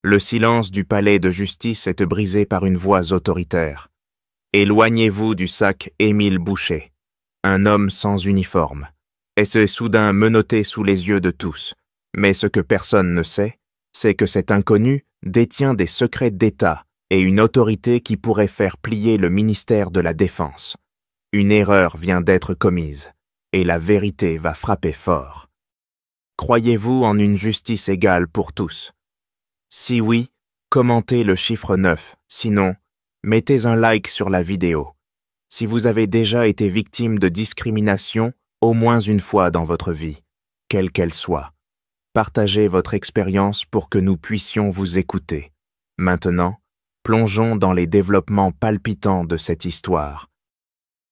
Le silence du palais de justice est brisé par une voix autoritaire. Éloignez-vous du sac Émile Boucher, un homme sans uniforme. Et c'est soudain menotté sous les yeux de tous. Mais ce que personne ne sait, c'est que cet inconnu détient des secrets d'État et une autorité qui pourrait faire plier le ministère de la Défense. Une erreur vient d'être commise, et la vérité va frapper fort. Croyez-vous en une justice égale pour tous? Si oui, commentez le chiffre 9, sinon, mettez un like sur la vidéo. Si vous avez déjà été victime de discrimination au moins une fois dans votre vie, quelle qu'elle soit, partagez votre expérience pour que nous puissions vous écouter. Maintenant, plongeons dans les développements palpitants de cette histoire.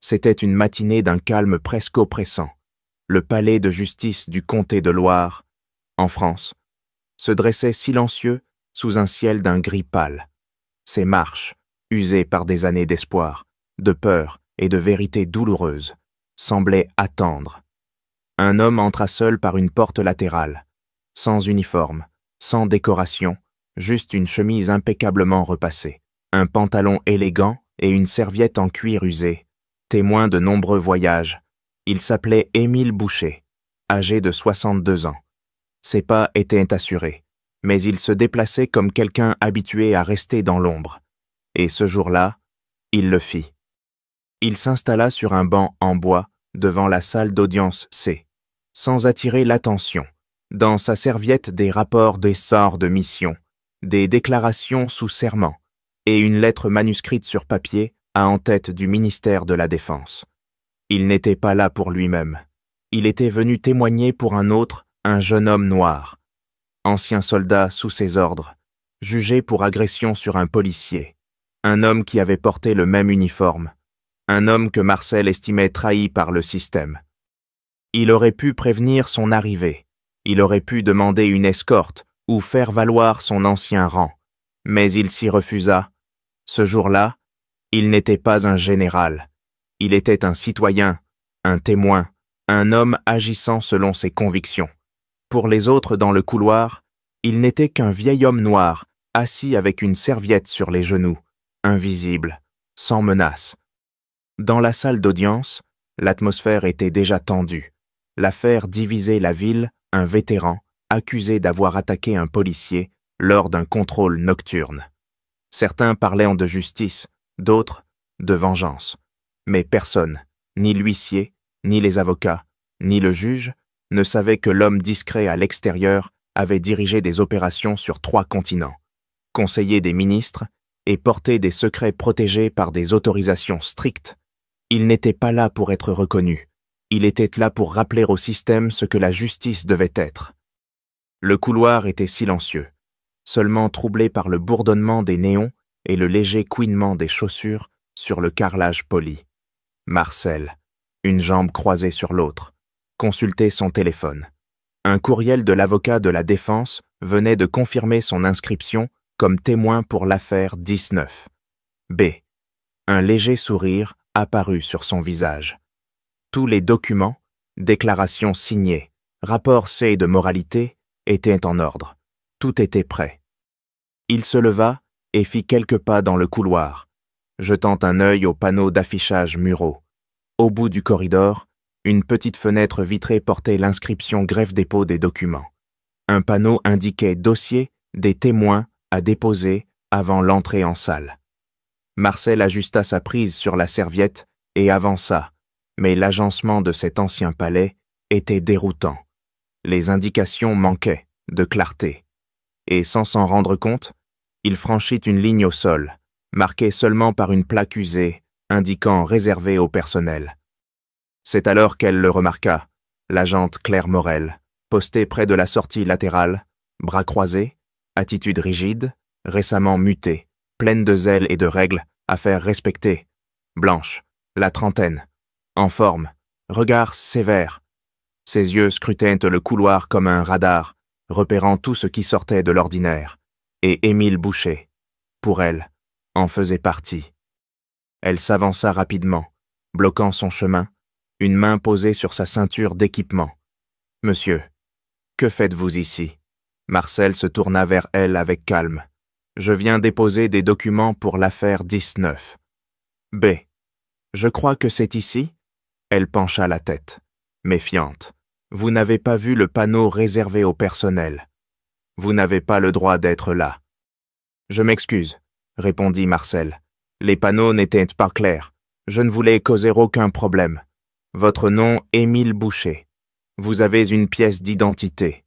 C'était une matinée d'un calme presque oppressant. Le palais de justice du comté de Loire, en France, se dressait silencieux sous un ciel d'un gris pâle. Ses marches, usées par des années d'espoir, de peur et de vérité douloureuse, semblaient attendre. Un homme entra seul par une porte latérale, sans uniforme, sans décoration, juste une chemise impeccablement repassée, un pantalon élégant et une serviette en cuir usé, témoin de nombreux voyages. Il s'appelait Émile Boucher, âgé de 62 ans. Ses pas étaient assurés, mais il se déplaçait comme quelqu'un habitué à rester dans l'ombre. Et ce jour-là, il le fit. Il s'installa sur un banc en bois devant la salle d'audience C, sans attirer l'attention. Dans sa serviette, des rapports des sorts de mission, des déclarations sous serment et une lettre manuscrite sur papier à en-tête du ministère de la Défense. Il n'était pas là pour lui-même. Il était venu témoigner pour un autre, un jeune homme noir, ancien soldat sous ses ordres, jugé pour agression sur un policier, un homme qui avait porté le même uniforme, un homme que Marcel estimait trahi par le système. Il aurait pu prévenir son arrivée, il aurait pu demander une escorte ou faire valoir son ancien rang, mais il s'y refusa. Ce jour-là, il n'était pas un général. Il était un citoyen, un témoin, un homme agissant selon ses convictions. Pour les autres dans le couloir, il n'était qu'un vieil homme noir, assis avec une serviette sur les genoux, invisible, sans menace. Dans la salle d'audience, l'atmosphère était déjà tendue. L'affaire divisait la ville, un vétéran, accusé d'avoir attaqué un policier lors d'un contrôle nocturne. Certains parlaient de justice, d'autres de vengeance. Mais personne, ni l'huissier, ni les avocats, ni le juge, ne savait que l'homme discret à l'extérieur avait dirigé des opérations sur 3 continents, conseillé des ministres et porté des secrets protégés par des autorisations strictes. Il n'était pas là pour être reconnu. Il était là pour rappeler au système ce que la justice devait être. Le couloir était silencieux, seulement troublé par le bourdonnement des néons et le léger couinement des chaussures sur le carrelage poli. Marcel, une jambe croisée sur l'autre, consultait son téléphone. Un courriel de l'avocat de la Défense venait de confirmer son inscription comme témoin pour l'affaire 19. B. Un léger sourire apparut sur son visage. Tous les documents, déclarations signées, rapports C de moralité, étaient en ordre. Tout était prêt. Il se leva et fit quelques pas dans le couloir, jetant un œil aux panneaux d'affichage muraux. Au bout du corridor, une petite fenêtre vitrée portait l'inscription greffe-dépôt des documents. Un panneau indiquait dossier des témoins à déposer avant l'entrée en salle. Marcel ajusta sa prise sur la serviette et avança, mais l'agencement de cet ancien palais était déroutant. Les indications manquaient de clarté. Et sans s'en rendre compte, il franchit une ligne au sol, marquée seulement par une plaque usée, indiquant réservé au personnel. C'est alors qu'elle le remarqua, l'agente Claire Morel, postée près de la sortie latérale, bras croisés, attitude rigide, récemment mutée, pleine de zèle et de règles à faire respecter, blanche, la trentaine, en forme, regard sévère. Ses yeux scrutaient le couloir comme un radar, repérant tout ce qui sortait de l'ordinaire, et Émile Boucher, pour elle, en faisait partie. Elle s'avança rapidement, bloquant son chemin, une main posée sur sa ceinture d'équipement. « Monsieur, que faites-vous ici » Marcel se tourna vers elle avec calme. « Je viens déposer des documents pour l'affaire 19. B. Je crois que c'est ici ?» Elle pencha la tête, méfiante. « Vous n'avez pas vu le panneau réservé au personnel. Vous n'avez pas le droit d'être là. » « Je m'excuse, » répondit Marcel. « Les panneaux n'étaient pas clairs. Je ne voulais causer aucun problème. Votre nom, Émile Boucher. Vous avez une pièce d'identité. »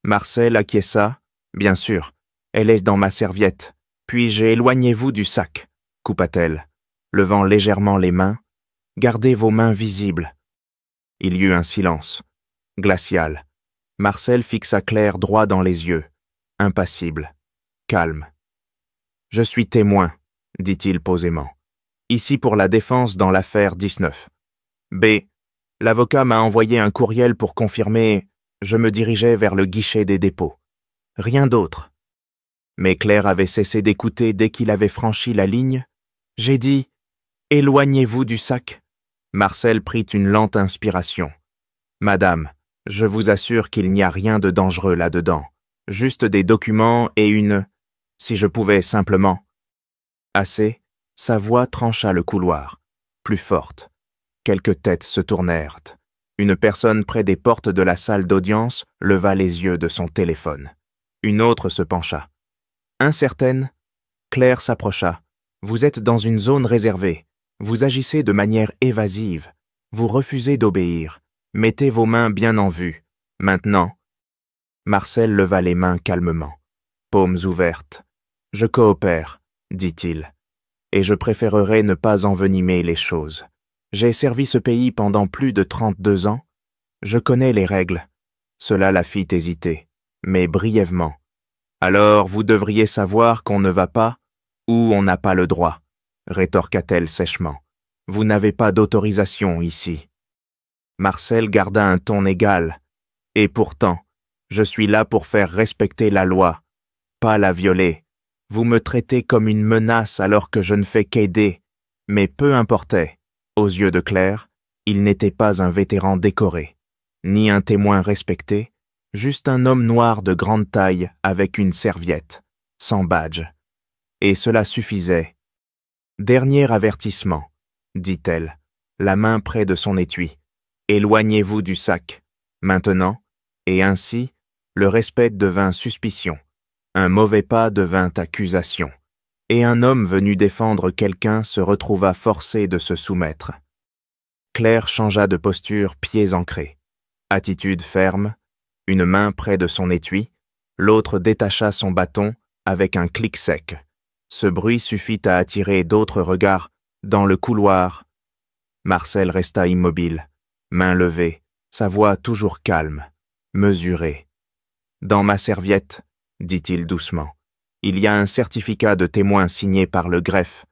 Marcel acquiesça. « Bien sûr, elle est dans ma serviette. Puis-je éloignez-vous du sac ?» coupa-t-elle, levant légèrement les mains. « Gardez vos mains visibles. » Il y eut un silence, glacial. Marcel fixa Claire droit dans les yeux, impassible, calme. « Je suis témoin, » dit-il posément. « Ici pour la défense dans l'affaire 19. B. L'avocat m'a envoyé un courriel pour confirmer. Je me dirigeais vers le guichet des dépôts. Rien d'autre. » Mais Claire avait cessé d'écouter dès qu'il avait franchi la ligne. J'ai dit « Éloignez-vous du sac ». Marcel prit une lente inspiration. « Madame, je vous assure qu'il n'y a rien de dangereux là-dedans. Juste des documents et une... Si je pouvais simplement... » Assez, sa voix trancha le couloir, plus forte. Quelques têtes se tournèrent. Une personne près des portes de la salle d'audience leva les yeux de son téléphone. Une autre se pencha. Incertaine, Claire s'approcha. « Vous êtes dans une zone réservée. Vous agissez de manière évasive. Vous refusez d'obéir. Mettez vos mains bien en vue. Maintenant. » Marcel leva les mains calmement, paumes ouvertes. « Je coopère, » dit-il, « et je préférerais ne pas envenimer les choses. J'ai servi ce pays pendant plus de 32 ans. Je connais les règles. » Cela la fit hésiter, mais brièvement. « Alors vous devriez savoir qu'on ne va pas, ou on n'a pas le droit, » rétorqua-t-elle sèchement. « Vous n'avez pas d'autorisation ici. » Marcel garda un ton égal. « Et pourtant, je suis là pour faire respecter la loi, pas la violer. Vous me traitez comme une menace alors que je ne fais qu'aider. » Mais peu importait. Aux yeux de Claire, il n'était pas un vétéran décoré, ni un témoin respecté, juste un homme noir de grande taille avec une serviette, sans badge. Et cela suffisait. « Dernier avertissement, » dit-elle, la main près de son étui. « Éloignez-vous du sac, maintenant. » Et ainsi, le respect devint suspicion. Un mauvais pas devint accusation. Et un homme venu défendre quelqu'un se retrouva forcé de se soumettre. Claire changea de posture pieds ancrés. Attitude ferme, une main près de son étui, l'autre détacha son bâton avec un clic sec. Ce bruit suffit à attirer d'autres regards dans le couloir. Marcel resta immobile, main levée, sa voix toujours calme, mesurée. « Dans ma serviette, » dit-il doucement, « il y a un certificat de témoin signé par le greffe.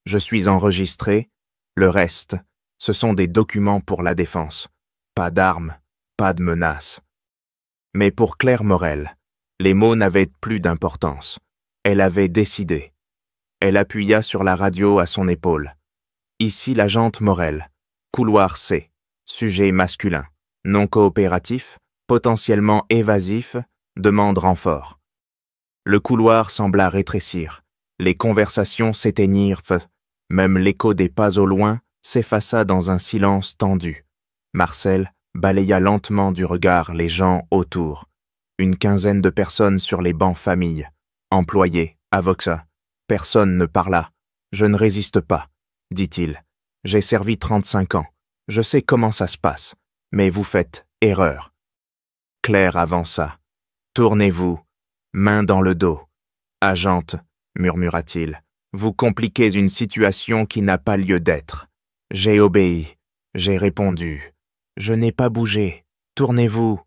Je suis enregistré. Le reste, ce sont des documents pour la défense. Pas d'armes, pas de menaces. » Mais pour Claire Morel, les mots n'avaient plus d'importance. Elle avait décidé. Elle appuya sur la radio à son épaule. Ici l'agente Morel. Couloir C. Sujet masculin. Non coopératif, potentiellement évasif, demande renfort. Le couloir sembla rétrécir. Les conversations s'éteignirent. Même l'écho des pas au loin s'effaça dans un silence tendu. Marcel balaya lentement du regard les gens autour. Une quinzaine de personnes sur les bancs famille. Employés, avocats. Personne ne parla. « Je ne résiste pas, » dit-il. « J'ai servi 35 ans. Je sais comment ça se passe. Mais vous faites erreur. » Claire avança. « Tournez-vous, main dans le dos. »« Agente, » murmura-t-il, « vous compliquez une situation qui n'a pas lieu d'être. J'ai obéi. J'ai répondu. Je n'ai pas bougé. Tournez-vous. »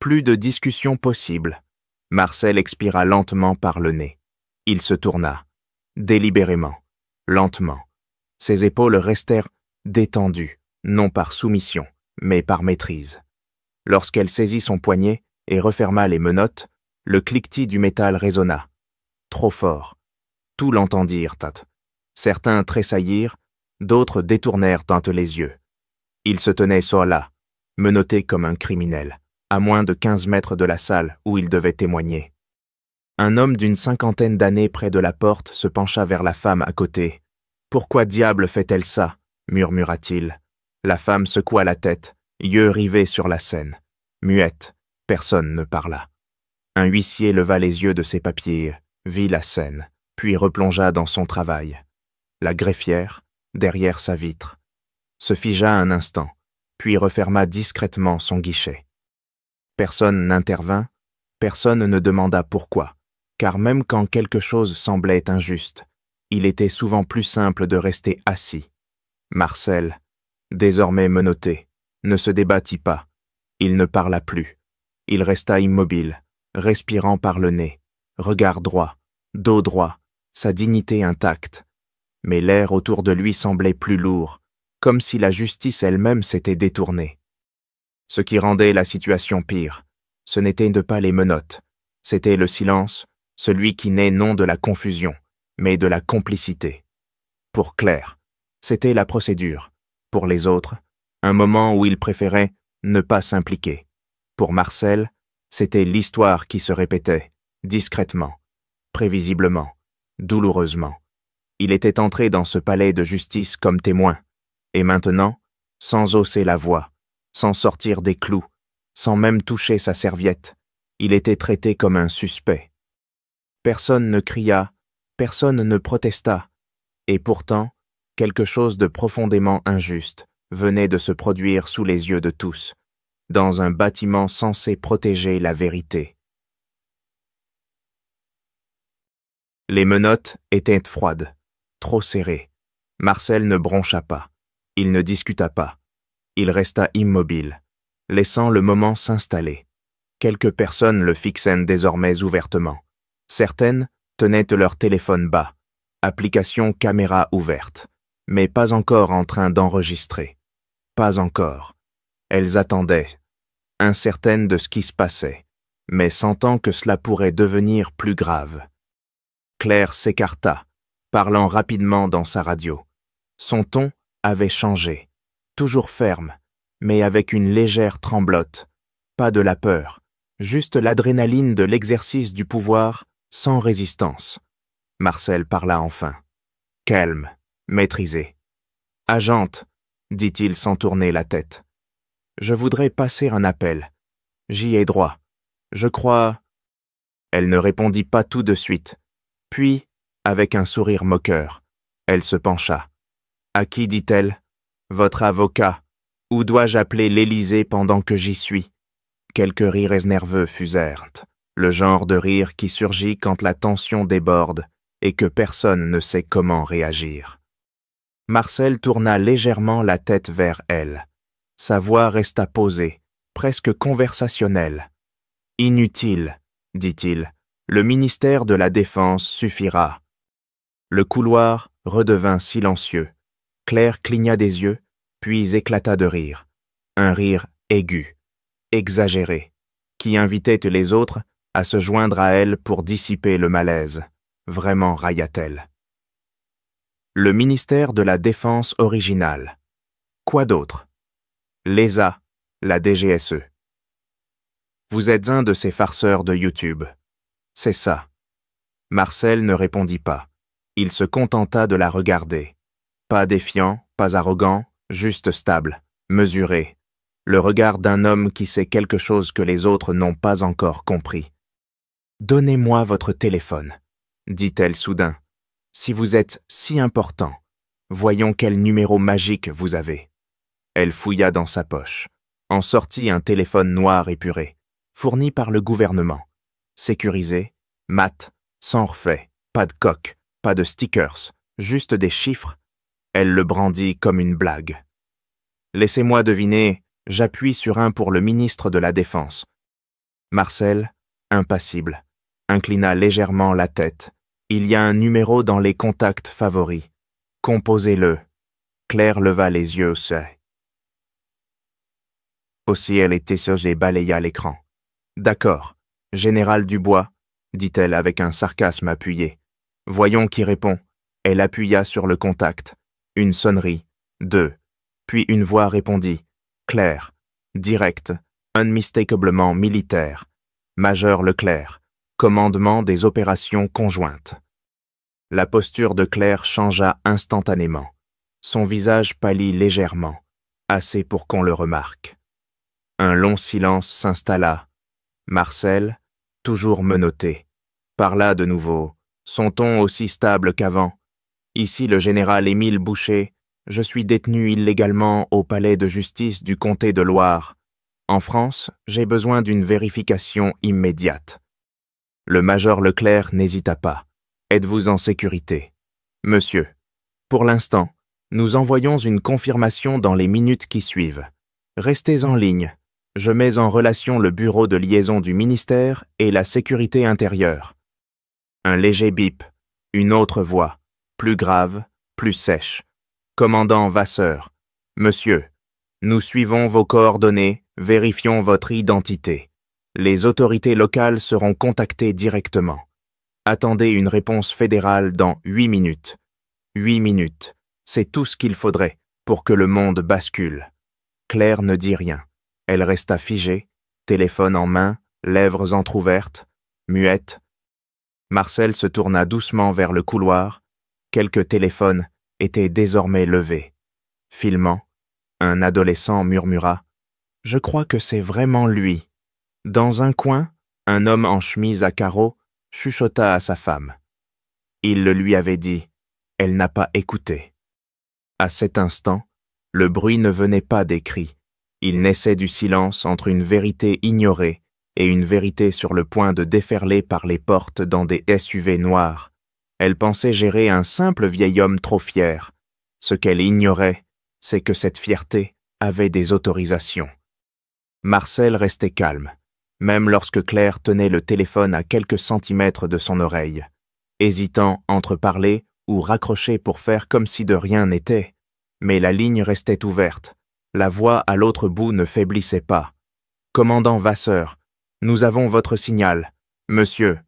Plus de discussion possible. Marcel expira lentement par le nez. Il se tourna, délibérément, lentement. Ses épaules restèrent détendues, non par soumission, mais par maîtrise. Lorsqu'elle saisit son poignet et referma les menottes, le cliquetis du métal résonna. Trop fort. Tout l'entendirent. Certains tressaillirent, d'autres détournèrent les yeux. Il se tenait là, menotté comme un criminel, à moins de 15 mètres de la salle où il devait témoigner. Un homme d'une 50aine d'années près de la porte se pencha vers la femme à côté. « Pourquoi diable fait-elle ça » murmura-t-il. La femme secoua la tête, yeux rivés sur la scène. Muette, personne ne parla. Un huissier leva les yeux de ses papiers, vit la scène, puis replongea dans son travail. La greffière, derrière sa vitre, se figea un instant, puis referma discrètement son guichet. Personne n'intervint, personne ne demanda pourquoi, car même quand quelque chose semblait injuste, il était souvent plus simple de rester assis. Marcel, désormais menotté, ne se débattit pas. Il ne parla plus. Il resta immobile, respirant par le nez, regard droit, dos droit, sa dignité intacte. Mais l'air autour de lui semblait plus lourd, comme si la justice elle-même s'était détournée. Ce qui rendait la situation pire, ce n'était pas les menottes, c'était le silence, celui qui naît non de la confusion, mais de la complicité. Pour Claire, c'était la procédure. Pour les autres, un moment où il préférait ne pas s'impliquer. Pour Marcel, c'était l'histoire qui se répétait, discrètement, prévisiblement, douloureusement. Il était entré dans ce palais de justice comme témoin, et maintenant, sans hausser la voix, sans sortir des clous, sans même toucher sa serviette, il était traité comme un suspect. Personne ne cria, personne ne protesta, et pourtant, quelque chose de profondément injuste venait de se produire sous les yeux de tous, dans un bâtiment censé protéger la vérité. Les menottes étaient froides, trop serrées. Marcel ne broncha pas, il ne discuta pas. Il resta immobile, laissant le moment s'installer. Quelques personnes le fixaient désormais ouvertement. Certaines tenaient leur téléphone bas, application caméra ouverte, mais pas encore en train d'enregistrer. Pas encore. Elles attendaient, incertaines de ce qui se passait, mais sentant que cela pourrait devenir plus grave. Claire s'écarta, parlant rapidement dans sa radio. Son ton avait changé, toujours ferme, mais avec une légère tremblote. Pas de la peur, juste l'adrénaline de l'exercice du pouvoir sans résistance. Marcel parla enfin. Calme, maîtrisé. « Agente, » dit-il sans tourner la tête. « Je voudrais passer un appel. J'y ai droit. Je crois... » Elle ne répondit pas tout de suite. Puis, avec un sourire moqueur, elle se pencha. « À qui dit-elle ? Votre avocat. Où dois-je appeler l'Élysée pendant que j'y suis ?» Quelques rires nerveux fusèrent, le genre de rire qui surgit quand la tension déborde et que personne ne sait comment réagir. Marcel tourna légèrement la tête vers elle. Sa voix resta posée, presque conversationnelle. « Inutile, » dit-il. « Le ministère de la Défense suffira. » Le couloir redevint silencieux. Claire cligna des yeux, puis éclata de rire. Un rire aigu, exagéré, qui invitait les autres à se joindre à elle pour dissiper le malaise. Vraiment railla-t-elle. Le ministère de la Défense original. Quoi d'autre? L'ESA, la DGSE. Vous êtes un de ces farceurs de YouTube. C'est ça. Marcel ne répondit pas. Il se contenta de la regarder. Pas défiant, pas arrogant, juste stable, mesuré. Le regard d'un homme qui sait quelque chose que les autres n'ont pas encore compris. « Donnez-moi votre téléphone, » dit-elle soudain. « Si vous êtes si important, voyons quel numéro magique vous avez. » Elle fouilla dans sa poche, en sortit un téléphone noir épuré, fourni par le gouvernement, sécurisé, mat, sans reflet, pas de coque, pas de stickers, juste des chiffres. Elle le brandit comme une blague. « Laissez-moi deviner, j'appuie sur un pour le ministre de la Défense. » Marcel, impassible, inclina légèrement la tête. Il y a un numéro dans les contacts favoris. Composez-le. Claire leva les yeux au ciel. Aussi elle était sage et balaya l'écran. D'accord, Général Dubois, dit-elle avec un sarcasme appuyé. Voyons qui répond. Elle appuya sur le contact. Une sonnerie. 2. Puis une voix répondit. Claire. Directe. unmistakablement militaire. Major Leclerc, commandement des opérations conjointes. La posture de Claire changea instantanément. Son visage pâlit légèrement, assez pour qu'on le remarque. Un long silence s'installa. Marcel, toujours menotté, parla de nouveau, son ton aussi stable qu'avant. Ici le général Émile Boucher, je suis détenu illégalement au palais de justice du comté de Loire. En France, j'ai besoin d'une vérification immédiate. Le major Leclerc n'hésita pas. Êtes-vous en sécurité? Monsieur, pour l'instant, nous envoyons une confirmation dans les minutes qui suivent. Restez en ligne. Je mets en relation le bureau de liaison du ministère et la sécurité intérieure. Un léger bip, une autre voix, plus grave, plus sèche. Commandant Vasseur, Monsieur, nous suivons vos coordonnées, vérifions votre identité. Les autorités locales seront contactées directement. Attendez une réponse fédérale dans 8 minutes. 8 minutes, c'est tout ce qu'il faudrait pour que le monde bascule. Claire ne dit rien. Elle resta figée, téléphone en main, lèvres entr'ouvertes, muette. Marcel se tourna doucement vers le couloir. Quelques téléphones étaient désormais levés. Filmant, un adolescent murmura « Je crois que c'est vraiment lui ». Dans un coin, un homme en chemise à carreaux chuchota à sa femme. Il le lui avait dit, elle n'a pas écouté. À cet instant, le bruit ne venait pas des cris. Il naissait du silence entre une vérité ignorée et une vérité sur le point de déferler par les portes dans des SUV noirs. Elle pensait gérer un simple vieil homme trop fier. Ce qu'elle ignorait, c'est que cette fierté avait des autorisations. Marcel restait calme, même lorsque Claire tenait le téléphone à quelques centimètres de son oreille, hésitant entre parler ou raccrocher pour faire comme si de rien n'était. Mais la ligne restait ouverte. La voix à l'autre bout ne faiblissait pas. « Commandant Vasseur, nous avons votre signal. Monsieur,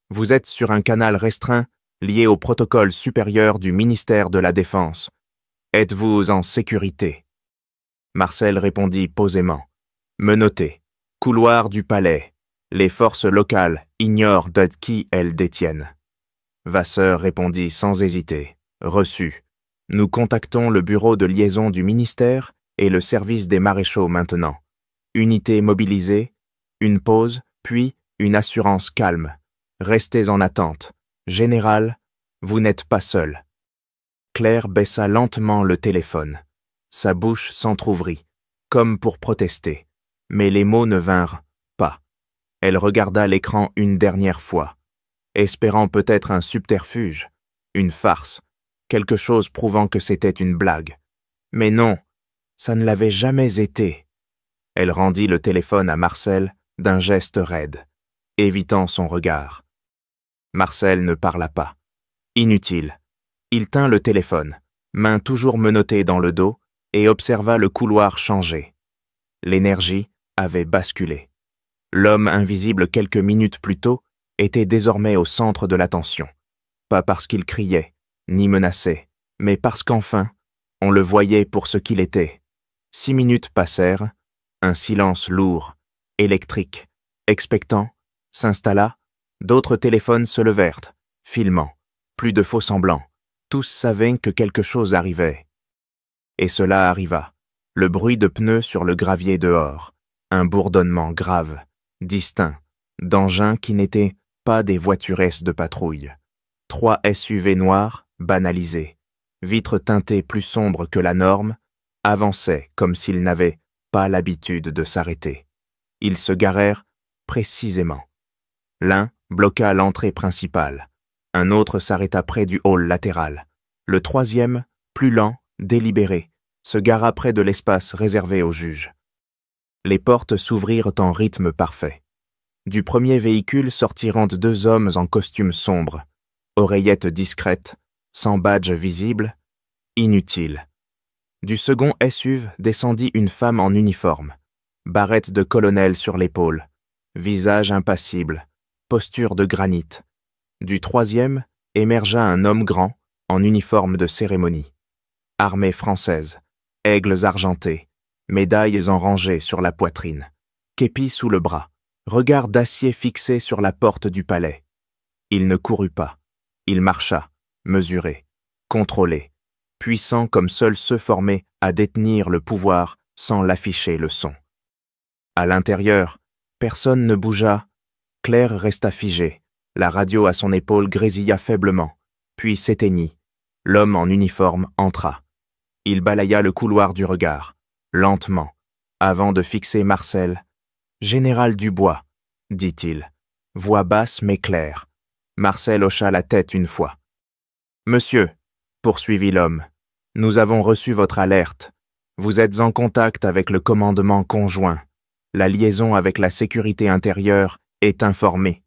vous êtes sur un canal restreint lié au protocole supérieur du ministère de la Défense. Êtes-vous en sécurité ?» Marcel répondit posément. « Menotté. Couloir du palais. Les forces locales ignorent de qui elles détiennent. » Vasseur répondit sans hésiter. « Reçu. Nous contactons le bureau de liaison du ministère et le service des maréchaux maintenant. Unité mobilisée, une pause, puis une assurance calme. Restez en attente. Général, vous n'êtes pas seul. » Claire baissa lentement le téléphone. Sa bouche s'entr'ouvrit, comme pour protester, mais les mots ne vinrent pas. Elle regarda l'écran une dernière fois, espérant peut-être un subterfuge, une farce, quelque chose prouvant que c'était une blague. Mais non, ça ne l'avait jamais été. Elle rendit le téléphone à Marcel d'un geste raide, évitant son regard. Marcel ne parla pas. Inutile. Il tint le téléphone, main toujours menottée dans le dos, et observa le couloir changer. L'énergie avait basculé. L'homme invisible quelques minutes plus tôt était désormais au centre de l'attention. Pas parce qu'il criait, ni menaçait, mais parce qu'enfin, on le voyait pour ce qu'il était. 6 minutes passèrent, un silence lourd, électrique, expectant, s'installa, d'autres téléphones se levèrent, filmant, plus de faux-semblants. Tous savaient que quelque chose arrivait. Et cela arriva. Le bruit de pneus sur le gravier dehors, un bourdonnement grave, distinct, d'engins qui n'étaient pas des voituresses de patrouille. 3 SUV noirs, banalisés, vitres teintées plus sombres que la norme, avançaient comme s'ils n'avaient pas l'habitude de s'arrêter. Ils se garèrent précisément. L'un bloqua l'entrée principale. Un autre s'arrêta près du hall latéral. Le troisième, plus lent, délibéré, se gara près de l'espace réservé aux juges. Les portes s'ouvrirent en rythme parfait. Du premier véhicule sortirent 2 hommes en costume sombre, oreillettes discrètes, sans badge visible, inutile. Du second SUV descendit une femme en uniforme, barrette de colonel sur l'épaule, visage impassible, posture de granit. Du troisième émergea un homme grand, en uniforme de cérémonie. Armée française, aigles argentés, médailles en rangée sur la poitrine. képi sous le bras, regard d'acier fixé sur la porte du palais. Il ne courut pas. Il marcha, mesuré, contrôlé, puissant comme seuls ceux formés à détenir le pouvoir sans l'afficher le son. À l'intérieur, personne ne bougea. Claire resta figée. La radio à son épaule grésilla faiblement, puis s'éteignit. L'homme en uniforme entra. Il balaya le couloir du regard, lentement, avant de fixer Marcel. « Général Dubois », dit-il, voix basse mais claire. Marcel hocha la tête une fois. « Monsieur », poursuivit l'homme, « nous avons reçu votre alerte. Vous êtes en contact avec le commandement conjoint. La liaison avec la sécurité intérieure est informée.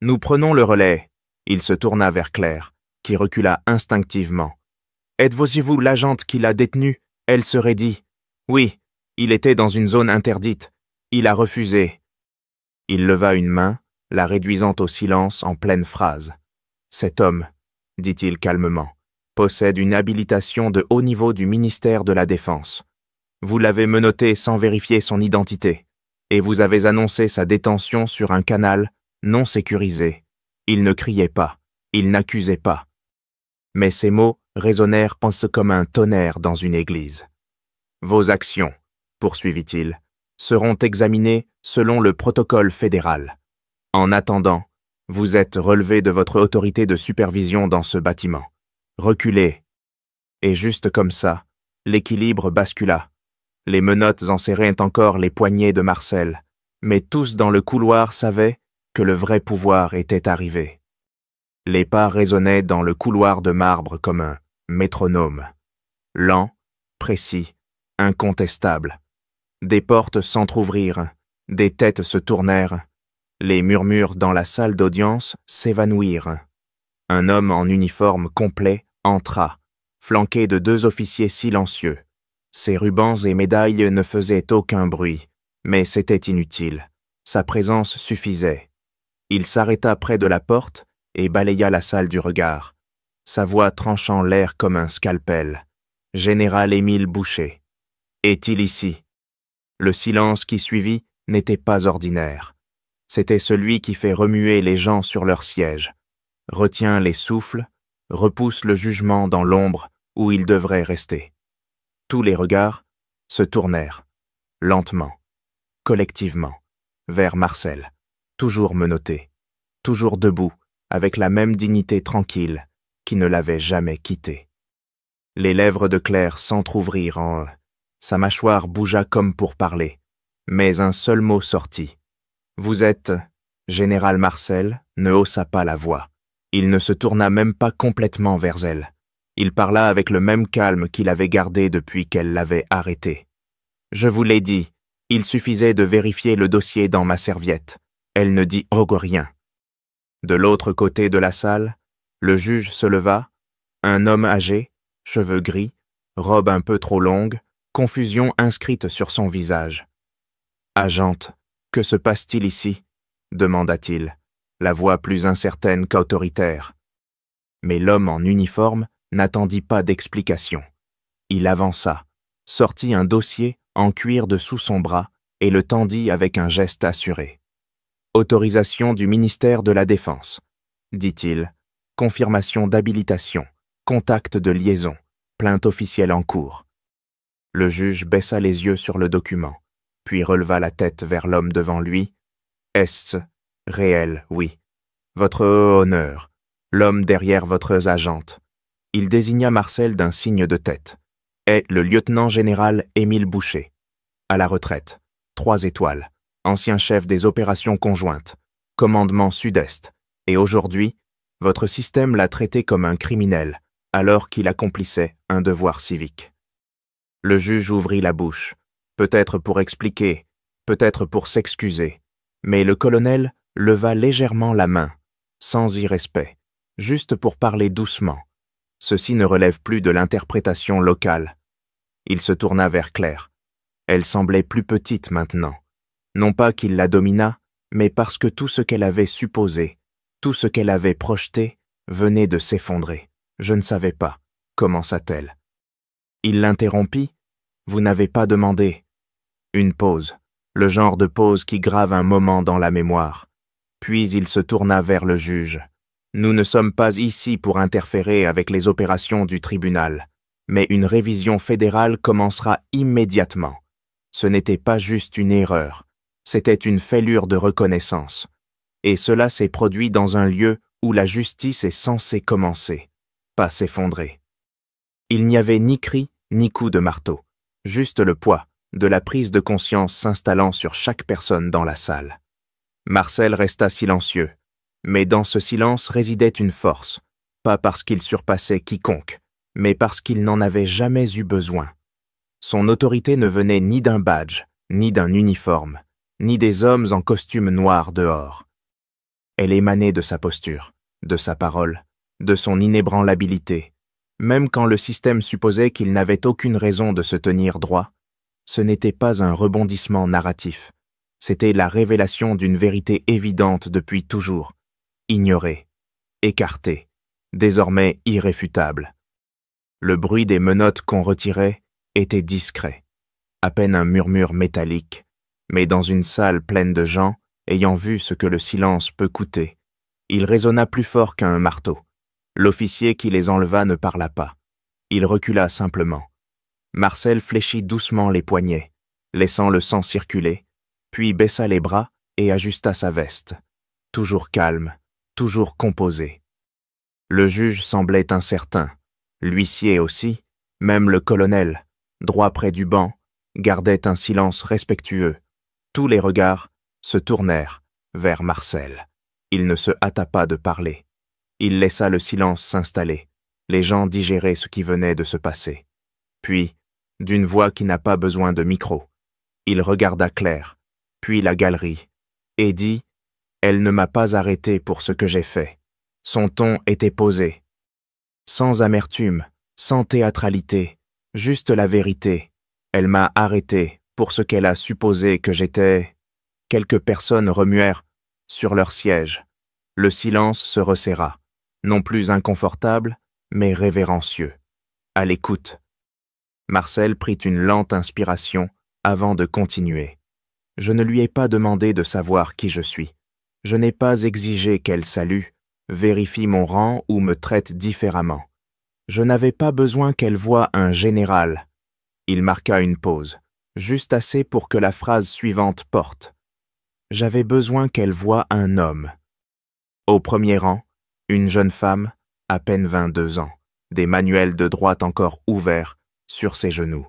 Nous prenons le relais. » Il se tourna vers Claire, qui recula instinctivement. « Êtes-vous l'agente qui l'a détenu ?» Elle se raidit. « Oui, il était dans une zone interdite. Il a refusé. » Il leva une main, la réduisant au silence en pleine phrase. « Cet homme, dit-il calmement, possède une habilitation de haut niveau du ministère de la Défense. Vous l'avez menotté sans vérifier son identité, et vous avez annoncé sa détention sur un canal non sécurisé. Il ne criait pas, il n'accusait pas. Mais ces mots résonnèrent comme un tonnerre dans une église. « Vos actions, poursuivit-il, seront examinées selon le protocole fédéral. En attendant, vous êtes relevé de votre autorité de supervision dans ce bâtiment. Reculez. » Et juste comme ça, l'équilibre bascula. Les menottes enserraient encore les poignets de Marcel, mais tous dans le couloir savaient que le vrai pouvoir était arrivé. Les pas résonnaient dans le couloir de marbre comme un métronome. Lent, précis, incontestable. Des portes s'entr'ouvrirent, des têtes se tournèrent, les murmures dans la salle d'audience s'évanouirent. Un homme en uniforme complet entra, flanqué de 2 officiers silencieux. Ses rubans et médailles ne faisaient aucun bruit, mais c'était inutile. Sa présence suffisait. Il s'arrêta près de la porte et balaya la salle du regard, sa voix tranchant l'air comme un scalpel. « Général Émile Boucher. Est-il ici ?» Le silence qui suivit n'était pas ordinaire. C'était celui qui fait remuer les gens sur leur siège, retient les souffles, repousse le jugement dans l'ombre où il devrait rester. Tous les regards se tournèrent, lentement, collectivement, vers Marcel, toujours menotté, toujours debout, avec la même dignité tranquille qui ne l'avait jamais quitté. Les lèvres de Claire s'entr'ouvrirent en... Sa mâchoire bougea comme pour parler, mais un seul mot sortit. « Vous êtes... » Général Marcel ne haussa pas la voix. Il ne se tourna même pas complètement vers elle. Il parla avec le même calme qu'il avait gardé depuis qu'elle l'avait arrêté. « Je vous l'ai dit, il suffisait de vérifier le dossier dans ma serviette. » Elle ne dit rien. De l'autre côté de la salle, le juge se leva, un homme âgé, cheveux gris, robe un peu trop longue, confusion inscrite sur son visage. « Agente, que se passe-t-il ici ?» demanda-t-il, la voix plus incertaine qu'autoritaire. Mais l'homme en uniforme n'attendit pas d'explication. Il avança, sortit un dossier en cuir de sous son bras et le tendit avec un geste assuré. « Autorisation du ministère de la Défense, » dit-il, « confirmation d'habilitation, contact de liaison, plainte officielle en cours. » Le juge baissa les yeux sur le document, puis releva la tête vers l'homme devant lui. « Est-ce réel, oui. Votre honneur, l'homme derrière votre agente. » Il désigna Marcel d'un signe de tête. « Est le lieutenant-général Émile Boucher. À la retraite, 3 étoiles, ancien chef des opérations conjointes, commandement sud-est, et aujourd'hui, votre système l'a traité comme un criminel, alors qu'il accomplissait un devoir civique. » Le juge ouvrit la bouche, peut-être pour expliquer, peut-être pour s'excuser, mais le colonel leva légèrement la main, sans irrespect, juste pour parler doucement. Ceci ne relève plus de l'interprétation locale. Il se tourna vers Claire. Elle semblait plus petite maintenant. Non pas qu'il la dominât, mais parce que tout ce qu'elle avait supposé, tout ce qu'elle avait projeté, venait de s'effondrer. « Je ne savais pas », commença-t-elle. Il l'interrompit. « Vous n'avez pas demandé. » Une pause. le genre de pause qui grave un moment dans la mémoire. Puis il se tourna vers le juge. « Nous ne sommes pas ici pour interférer avec les opérations du tribunal, mais une révision fédérale commencera immédiatement. Ce n'était pas juste une erreur, c'était une fêlure de reconnaissance. Et cela s'est produit dans un lieu où la justice est censée commencer, pas s'effondrer. » Il n'y avait ni cri, ni coup de marteau, juste le poids de la prise de conscience s'installant sur chaque personne dans la salle. Marcel resta silencieux, mais dans ce silence résidait une force, pas parce qu'il surpassait quiconque, mais parce qu'il n'en avait jamais eu besoin. Son autorité ne venait ni d'un badge, ni d'un uniforme, ni des hommes en costume noir dehors. Elle émanait de sa posture, de sa parole, de son inébranlabilité. Même quand le système supposait qu'il n'avait aucune raison de se tenir droit, ce n'était pas un rebondissement narratif, c'était la révélation d'une vérité évidente depuis toujours, ignorée, écartée, désormais irréfutable. Le bruit des menottes qu'on retirait était discret, à peine un murmure métallique, mais dans une salle pleine de gens, ayant vu ce que le silence peut coûter, il résonna plus fort qu'un marteau. L'officier qui les enleva ne parla pas. Il recula simplement. Marcel fléchit doucement les poignets, laissant le sang circuler, puis baissa les bras et ajusta sa veste. Toujours calme, toujours composé. Le juge semblait incertain. L'huissier aussi, même le colonel, droit près du banc, gardait un silence respectueux. Tous les regards se tournèrent vers Marcel. Il ne se hâta pas de parler. Il laissa le silence s'installer, les gens digéraient ce qui venait de se passer. Puis, d'une voix qui n'a pas besoin de micro, il regarda Claire, puis la galerie, et dit « Elle ne m'a pas arrêté pour ce que j'ai fait. » Son ton était posé. Sans amertume, sans théâtralité, juste la vérité. Elle m'a arrêté pour ce qu'elle a supposé que j'étais. Quelques personnes remuèrent sur leur siège. Le silence se resserra. Non plus inconfortable, mais révérencieux, à l'écoute. Marcel prit une lente inspiration avant de continuer. Je ne lui ai pas demandé de savoir qui je suis. Je n'ai pas exigé qu'elle salue, vérifie mon rang ou me traite différemment. Je n'avais pas besoin qu'elle voie un général. Il marqua une pause, juste assez pour que la phrase suivante porte. J'avais besoin qu'elle voie un homme. Au premier rang, une jeune femme, à peine 22 ans, des manuels de droite encore ouverts, sur ses genoux,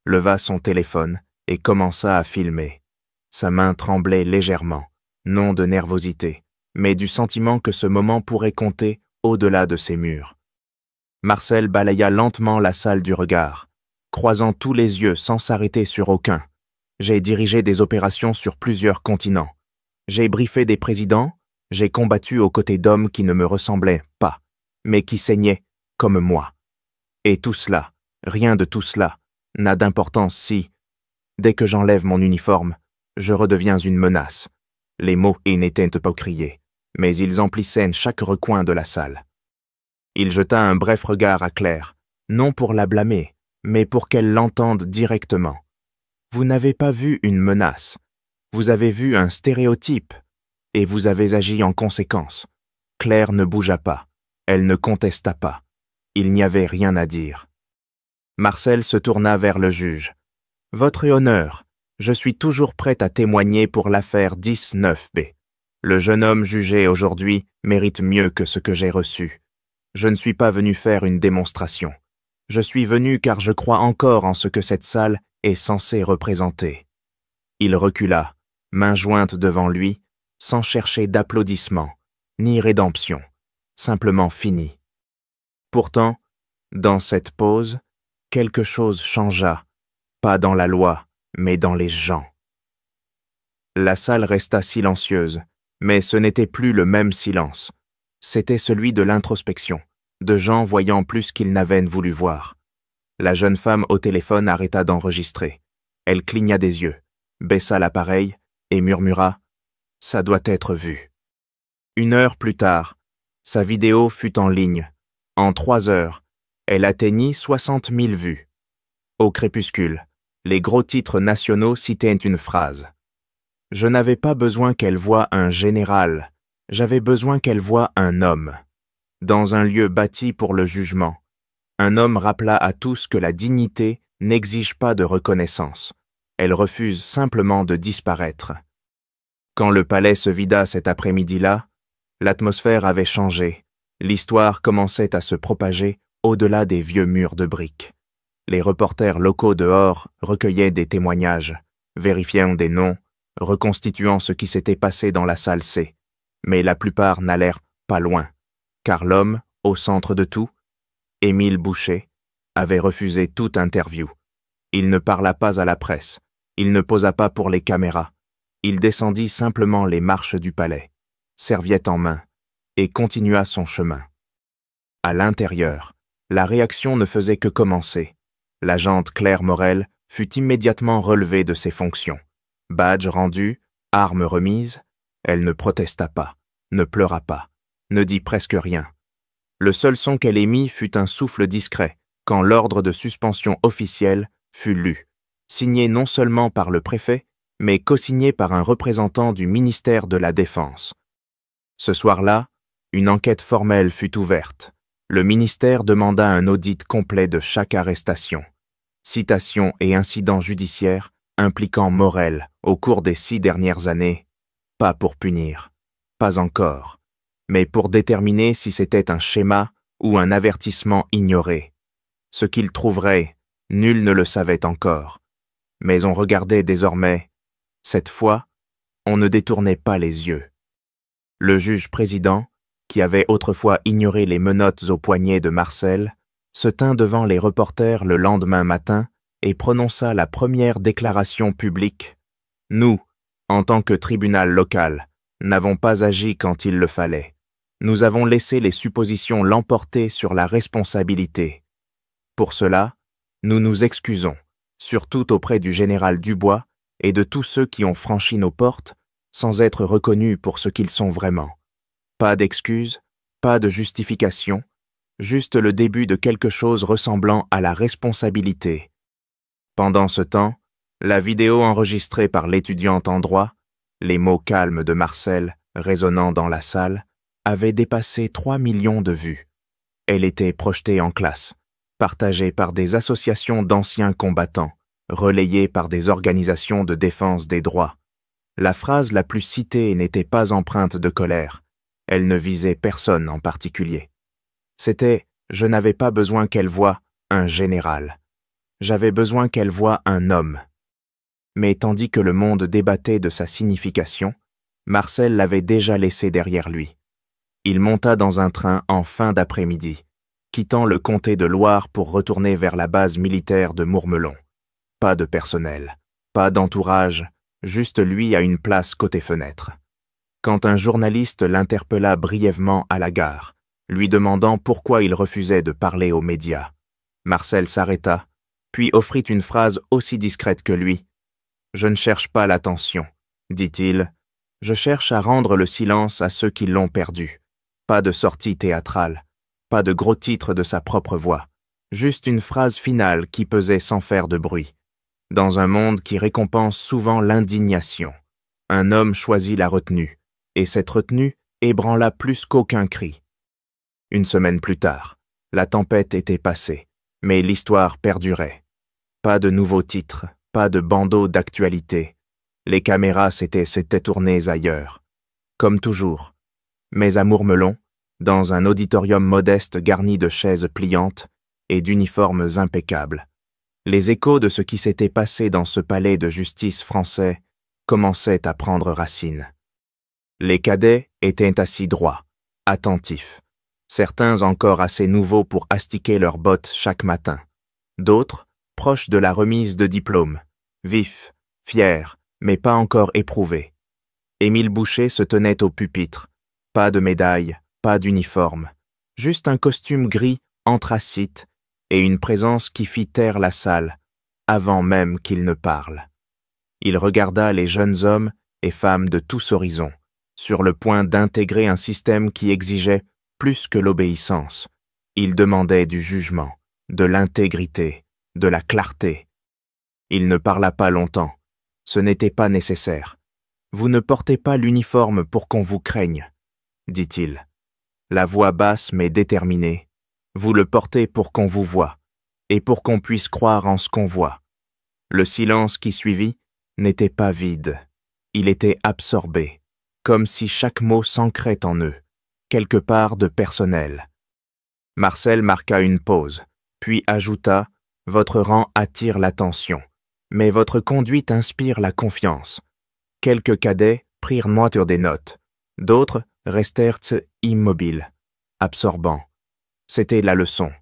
leva son téléphone et commença à filmer. Sa main tremblait légèrement, non de nervosité, mais du sentiment que ce moment pourrait compter au-delà de ses murs. Marcel balaya lentement la salle du regard, croisant tous les yeux sans s'arrêter sur aucun. J'ai dirigé des opérations sur plusieurs continents. J'ai briefé des présidents, j'ai combattu aux côtés d'hommes qui ne me ressemblaient pas, mais qui saignaient comme moi. Et tout cela, rien de tout cela, n'a d'importance si, dès que j'enlève mon uniforme, je redeviens une menace. Les mots n'étaient pas criés, mais ils emplissaient chaque recoin de la salle. Il jeta un bref regard à Claire, non pour la blâmer, mais pour qu'elle l'entende directement. Vous n'avez pas vu une menace, vous avez vu un stéréotype, et vous avez agi en conséquence. Claire ne bougea pas, elle ne contesta pas. Il n'y avait rien à dire. Marcel se tourna vers le juge. « Votre honneur, je suis toujours prêt à témoigner pour l'affaire 10-9B. Le jeune homme jugé aujourd'hui mérite mieux que ce que j'ai reçu. Je ne suis pas venu faire une démonstration. Je suis venu car je crois encore en ce que cette salle est censée représenter. » Il recula, main jointe devant lui, sans chercher d'applaudissements, ni rédemption, simplement fini. Pourtant, dans cette pause, quelque chose changea, pas dans la loi, mais dans les gens. La salle resta silencieuse, mais ce n'était plus le même silence. C'était celui de l'introspection, de gens voyant plus qu'ils n'avaient voulu voir. La jeune femme au téléphone arrêta d'enregistrer. Elle cligna des yeux, baissa l'appareil et murmura « Ça doit être vu ». 1 heure plus tard, sa vidéo fut en ligne. En 3 heures, elle atteignit 60 000 vues. Au crépuscule, les gros titres nationaux citaient une phrase Je n'avais pas besoin qu'elle voie un général, j'avais besoin qu'elle voie un homme. Dans un lieu bâti pour le jugement, un homme rappela à tous que la dignité n'exige pas de reconnaissance. Elle refuse simplement de disparaître. Quand le palais se vida cet après-midi-là, l'atmosphère avait changé. L'histoire commençait à se propager au-delà des vieux murs de briques. Les reporters locaux dehors recueillaient des témoignages, vérifiant des noms, reconstituant ce qui s'était passé dans la salle C. Mais la plupart n'allèrent pas loin, car l'homme, au centre de tout, Émile Boucher, avait refusé toute interview. Il ne parla pas à la presse, il ne posa pas pour les caméras, il descendit simplement les marches du palais, serviette en main, et continua son chemin. À l'intérieur, la réaction ne faisait que commencer. L'agente Claire Morel fut immédiatement relevée de ses fonctions. Badge rendu, arme remise, elle ne protesta pas, ne pleura pas, ne dit presque rien. Le seul son qu'elle émit fut un souffle discret quand l'ordre de suspension officiel fut lu, signé non seulement par le préfet, mais co-signé par un représentant du ministère de la Défense. Ce soir-là, une enquête formelle fut ouverte. Le ministère demanda un audit complet de chaque arrestation, citation et incident judiciaire impliquant Morel au cours des 6 dernières années, pas pour punir, pas encore, mais pour déterminer si c'était un schéma ou un avertissement ignoré. Ce qu'il trouverait, nul ne le savait encore. Mais on regardait désormais. Cette fois, on ne détournait pas les yeux. Le juge-président, qui avait autrefois ignoré les menottes aux poignets de Marcel, se tint devant les reporters le lendemain matin et prononça la première déclaration publique. « Nous, en tant que tribunal local, n'avons pas agi quand il le fallait. Nous avons laissé les suppositions l'emporter sur la responsabilité. Pour cela, nous nous excusons, surtout auprès du général Dubois et de tous ceux qui ont franchi nos portes sans être reconnus pour ce qu'ils sont vraiment. Pas d'excuses, pas de justification, juste le début de quelque chose ressemblant à la responsabilité. » Pendant ce temps, la vidéo enregistrée par l'étudiante en droit, les mots calmes de Marcel résonnant dans la salle, avait dépassé 3 millions de vues. Elle était projetée en classe, partagée par des associations d'anciens combattants, relayée par des organisations de défense des droits. La phrase la plus citée n'était pas empreinte de colère. Elle ne visait personne en particulier. C'était « Je n'avais pas besoin qu'elle voie un général. J'avais besoin qu'elle voie un homme. » Mais tandis que le monde débattait de sa signification, Marcel l'avait déjà laissé derrière lui. Il monta dans un train en fin d'après-midi, quittant le comté de Loire pour retourner vers la base militaire de Mourmelon. Pas de personnel, pas d'entourage, juste lui à une place côté fenêtre. Quand un journaliste l'interpella brièvement à la gare, lui demandant pourquoi il refusait de parler aux médias, Marcel s'arrêta, puis offrit une phrase aussi discrète que lui. « Je ne cherche pas l'attention, dit-il, je cherche à rendre le silence à ceux qui l'ont perdu. Pas de sortie théâtrale, pas de gros titre de sa propre voix, juste une phrase finale qui pesait sans faire de bruit. Dans un monde qui récompense souvent l'indignation, un homme choisit la retenue, et cette retenue ébranla plus qu'aucun cri. Une semaine plus tard, la tempête était passée, mais l'histoire perdurait. Pas de nouveaux titres, pas de bandeaux d'actualité. Les caméras s'étaient tournées ailleurs, comme toujours. Mais à Mourmelon, dans un auditorium modeste garni de chaises pliantes et d'uniformes impeccables, les échos de ce qui s'était passé dans ce palais de justice français commençaient à prendre racine. Les cadets étaient assis droits, attentifs, certains encore assez nouveaux pour astiquer leurs bottes chaque matin, d'autres proches de la remise de diplôme, vifs, fiers, mais pas encore éprouvés. Émile Boucher se tenait au pupitre, pas de médaille, pas d'uniforme, juste un costume gris anthracite et une présence qui fit taire la salle, avant même qu'il ne parle. Il regarda les jeunes hommes et femmes de tous horizons, sur le point d'intégrer un système qui exigeait plus que l'obéissance. Il demandait du jugement, de l'intégrité, de la clarté. Il ne parla pas longtemps. Ce n'était pas nécessaire. Vous ne portez pas l'uniforme pour qu'on vous craigne, dit-il. La voix basse mais déterminée. Vous le portez pour qu'on vous voie, et pour qu'on puisse croire en ce qu'on voit. Le silence qui suivit n'était pas vide. Il était absorbé, comme si chaque mot s'ancrait en eux, quelque part de personnel. Marcel marqua une pause, puis ajouta « Votre rang attire l'attention, mais votre conduite inspire la confiance. » Quelques cadets prirent noir des notes, d'autres restèrent immobiles, absorbants. C'était la leçon.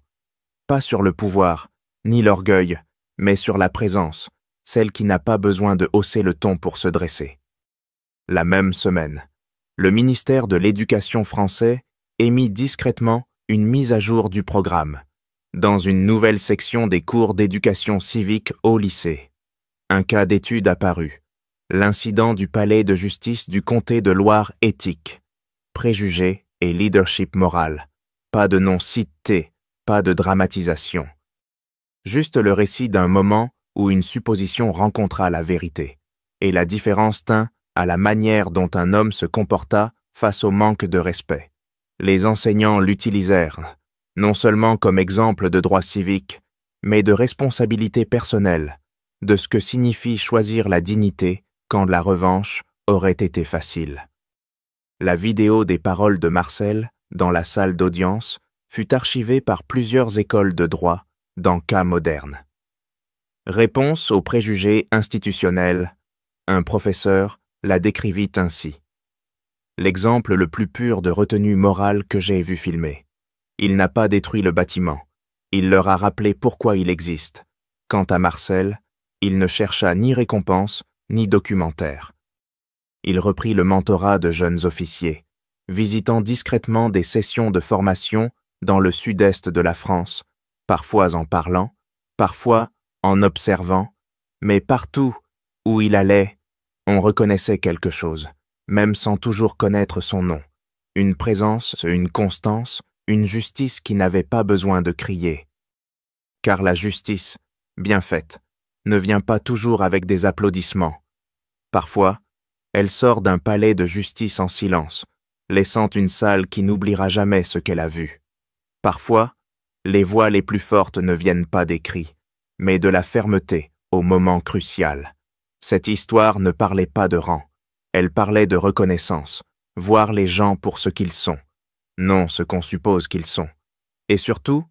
Pas sur le pouvoir, ni l'orgueil, mais sur la présence, celle qui n'a pas besoin de hausser le ton pour se dresser. La même semaine, le ministère de l'Éducation français émit discrètement une mise à jour du programme, dans une nouvelle section des cours d'éducation civique au lycée. Un cas d'étude apparut, l'incident du palais de justice du comté de Loire-Éthique, préjugés et leadership moral, pas de nom cité, pas de dramatisation. Juste le récit d'un moment où une supposition rencontra la vérité, et la différence tint à la manière dont un homme se comporta face au manque de respect. Les enseignants l'utilisèrent, non seulement comme exemple de droit civique, mais de responsabilité personnelle, de ce que signifie choisir la dignité quand la revanche aurait été facile. La vidéo des paroles de Marcel, dans la salle d'audience, fut archivée par plusieurs écoles de droit dans cas modernes. Réponse aux préjugés institutionnels, un professeur la décrivit ainsi. L'exemple le plus pur de retenue morale que j'ai vu filmer. Il n'a pas détruit le bâtiment. Il leur a rappelé pourquoi il existe. Quant à Marcel, il ne chercha ni récompense, ni documentaire. Il reprit le mentorat de jeunes officiers, visitant discrètement des sessions de formation dans le sud-est de la France, parfois en parlant, parfois en observant, mais partout où il allait, on reconnaissait quelque chose, même sans toujours connaître son nom. Une présence, une constance, une justice qui n'avait pas besoin de crier. Car la justice, bien faite, ne vient pas toujours avec des applaudissements. Parfois, elle sort d'un palais de justice en silence, laissant une salle qui n'oubliera jamais ce qu'elle a vu. Parfois, les voix les plus fortes ne viennent pas des cris, mais de la fermeté au moment crucial. Cette histoire ne parlait pas de rang, elle parlait de reconnaissance, voir les gens pour ce qu'ils sont, non ce qu'on suppose qu'ils sont. Et surtout,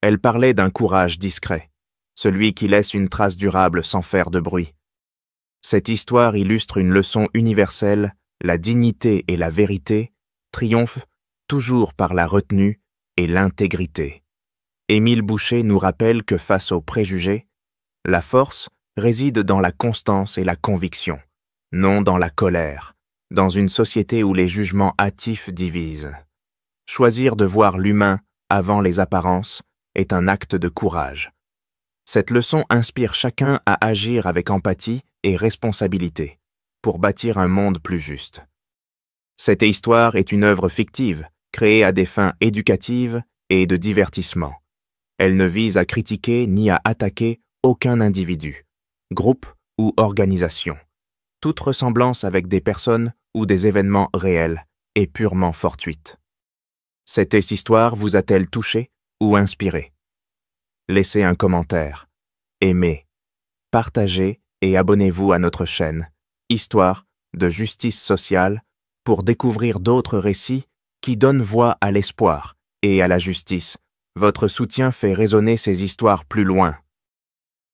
elle parlait d'un courage discret, celui qui laisse une trace durable sans faire de bruit. Cette histoire illustre une leçon universelle, la dignité et la vérité triomphent toujours par la retenue et l'intégrité. Émile Boucher nous rappelle que face aux préjugés, la force réside dans la constance et la conviction, non dans la colère, dans une société où les jugements hâtifs divisent. Choisir de voir l'humain avant les apparences est un acte de courage. Cette leçon inspire chacun à agir avec empathie et responsabilité pour bâtir un monde plus juste. Cette histoire est une œuvre fictive, créée à des fins éducatives et de divertissement. Elle ne vise à critiquer ni à attaquer aucun individu, groupe ou organisation. Toute ressemblance avec des personnes ou des événements réels est purement fortuite. Cette histoire vous a-t-elle touché ou inspiré? Laissez un commentaire, aimez, partagez et abonnez-vous à notre chaîne Histoire de justice sociale pour découvrir d'autres récits qui donnent voix à l'espoir et à la justice. Votre soutien fait résonner ces histoires plus loin.